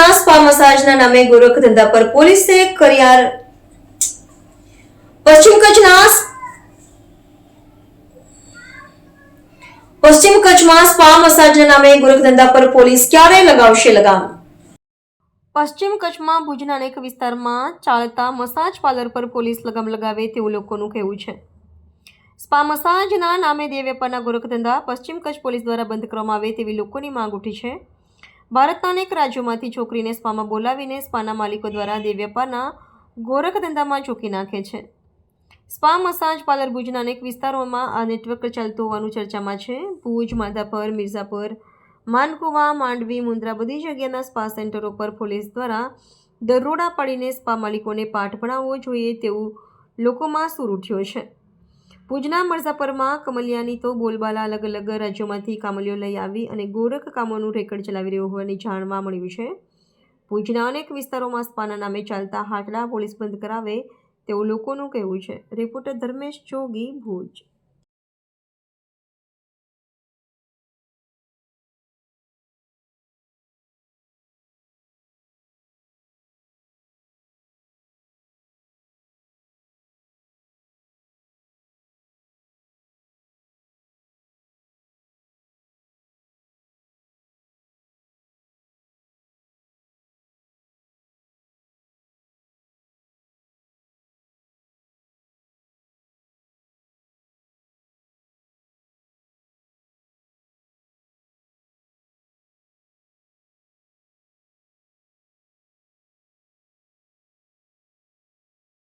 કચ્છમાં સ્પા મસાજના નામે ગોરખ ધંધા પર પોલીસે કર્યા પશ્ચિમ કચ્છમાં સ્પા મસાજના નામે ગોરખ ધંધા પર પોલીસ ક્યારે લગાવશે લગામ? પશ્ચિમ કચ્છમાં ભુજના અનેક વિસ્તારમાં ચાલતા મસાજ પાર્લર પર પોલીસ લગામ લગાવે તેવું લોકોનું કહેવું છે. સ્પા મસાજના નામે દેહ વેપારના ગોરખ ધંધા પશ્ચિમ કચ્છ પોલીસ દ્વારા બંધ કરવામાં આવે તેવી લોકોની માંગ ઉઠી છે. ભારતના અનેક રાજ્યોમાંથી છોકરીને સ્પામાં બોલાવીને સ્પાના માલિકો દ્વારા દેહ વેપારના ગોરખ ધંધામાં ઝોકી નાખે છે. સ્પા મસાજ પાર્લર ભુજના અનેક વિસ્તારોમાં આ નેટવર્ક ચાલતું હોવાનું ચર્ચામાં છે. ભુજ, માધાપર, મિર્ઝાપર, માનકુવા, માંડવી, મુન્દ્રા બધી જગ્યાના સ્પા સેન્ટરો પર પોલીસ દ્વારા દરોડા પાડીને સ્પા માલિકોને પાઠ ભણાવવો જોઈએ તેવું લોકોમાં સૂર ઉઠ્યો છે. ભુજના મિર્ઝાપરમાં કમલિયાની તો બોલબાલા અલગ અલગ રાજ્યોમાંથી કામલીઓ લઈ આવી અને ગોરખ કામોનું રેકર્ડ ચલાવી રહ્યો હોવાની જાણવા મળ્યું છે. ભુજના અનેક વિસ્તારોમાં સ્પાના નામે ચાલતા હાટલા પોલીસ બંધ કરાવે તેવું લોકોનું કહેવું છે. રિપોર્ટર ધર્મેશ જોગી, ભુજ.